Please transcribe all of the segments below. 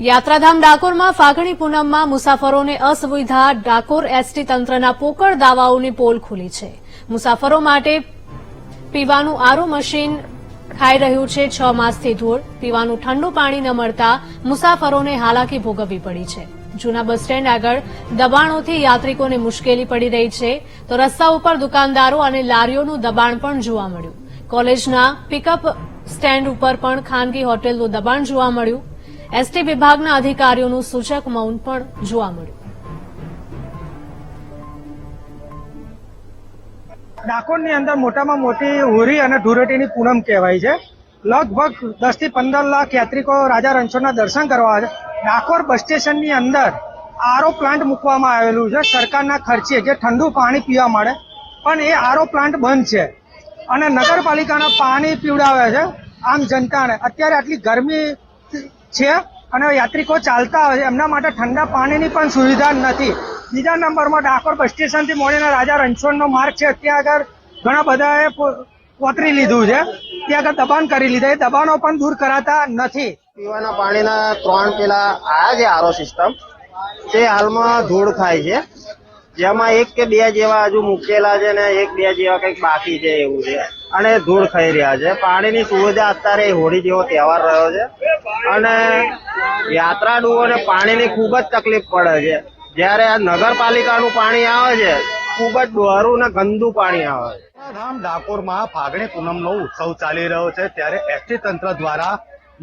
યાત્રાધામ ડાકોરમાં ફાગણી પૂનમમાં મુસાફરોને અસુવિધા. ડાકોર એસટી તંત્રના પોકળ દાવાઓની પોલ ખુલી છે. મુસાફરો માટે પીવાનું આરો મશીન ખાઈ રહ્યું છે 6 માસથી ધૂળ. પીવાનું ઠંડુ પાણી ન મળતા મુસાફરોને હાલાકી ભોગવવી પડી છે. જૂના બસ સ્ટેન્ડ આગળ દબાણોથી યાત્રિકોને મુશ્કેલી પડી રહી છે, તો રસ્તા ઉપર દુકાનદારો અને લારીઓનું દબાણ પણ જોવા મળ્યું. કોલેજના પિકઅપ સ્ટેન્ડ ઉપર પણ ખાનગી હોટેલનું દબાણ જોવા મળ્યું. એસટી વિભાગના અધિકારીઓનું સૂચક મૌન પણ જોવા મળ્યું. ડાકોરની અંદર મોટામાં મોટી હોળી અને ધૂળેટીની પૂનમ કહેવાય છે. લગભગ 10 થી 15 લાખ યાત્રિકો રાજા રણછોડના દર્શન કરવા આવે છે. ડાકોર બસ સ્ટેશનની અંદર આરઓ પ્લાન્ટ મૂકવામાં આવેલું છે સરકારના ખર્ચે, જે ઠંડુ પાણી પીવા મળે, પણ એ આરઓ પ્લાન્ટ બંધ છે અને નગરપાલિકાના પાણી પીવડાવે છે આમ જનતાને. અત્યારે આટલી ગરમી છે અને યાત્રિકો ચાલતા હોય છે, એમના માટે ઠંડા પાણીની પણ સુવિધા નથી. બીજા નંબરમાં ડાકોર બસ સ્ટેશનથી મોડીને રાજા રણછોડનો માર્ગ છે, ત્યાં આગળ ઘણા બધાએ કોતરી લીધું છે, ત્યાં આગળ દબાણ કરી લીધા. એ દબાણો પણ દૂર કરાતા નથી. પીવાના પાણીના 3 પેલા આયા છે આરો સિસ્ટમ, તે હાલમાં ધૂળ ખાય છે, જેમાં 1 કે 2 જેવા હજુ મૂકેલા છે ને 1 2 જેવા કંઈક બાકી છે એવું છે, અને ધૂળ ખાઈ રહ્યા છે. પાણીની સુવિધા અત્યારે હોળી જેવો તહેવાર રહ્યો છે અને યાત્રાળુઓને પાણીની ખૂબ જ તકલીફ પડે છે. જયારે આ નગરપાલિકાનું પાણી આવે છે ખૂબ જ ડોહરું ને ગંદુ પાણી આવે છે. યાત્રાધામ ડાકોરમાં ફાગણી પૂનમનો ઉત્સવ ચાલી રહ્યો છે, ત્યારે એસટી તંત્ર દ્વારા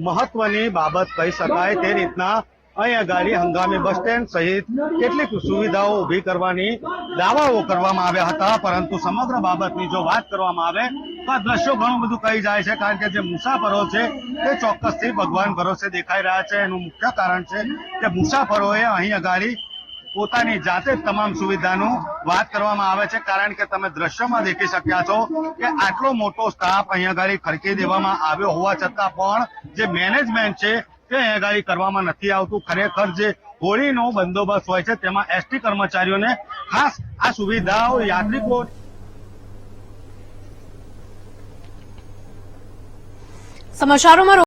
મહત્વની બાબત કહી શકાય તે રીતના અહીંયા ગાડી હંગામી બસ સ્ટેન્ડ સહિત કેટલીક સુવિધાઓ ઉભી કરવાની દાવાઓ કરવામાં આવ્યા હતા, પરંતુ સમગ્ર બાબતની જો વાત કરવામાં આવે તો આ દ્રશ્યો ઘણું બધું કહી જાય છે, કારણ કે જે મુસાફરો છે તે ચોક્કસથી ભગવાન ભરોસે દેખાઈ રહ્યા છે. એનું મુખ્ય કારણ છે કે મુસાફરોએ અહીંયા ગાડી પોતાની જાતે જ તમામ સુવિધાનું વાત કરવામાં આવે છે, કારણ કે તમે દ્રશ્યમાં દેખી શક્યા છો કે આટલો મોટો સ્ટાફ અહીંયા ગાડી ખડકી દેવામાં આવ્યો હોવા છતાં પણ જે મેનેજમેન્ટ છે તે અહીંયા ગાડી કરવામાં નથી આવતું. ખરેખર જે હોળીનો બંદોબસ્ત હોય છે તેમાં એસટી કર્મચારીઓને ખાસ આ સુવિધાઓ યાત્રિકો સમાચારોમાં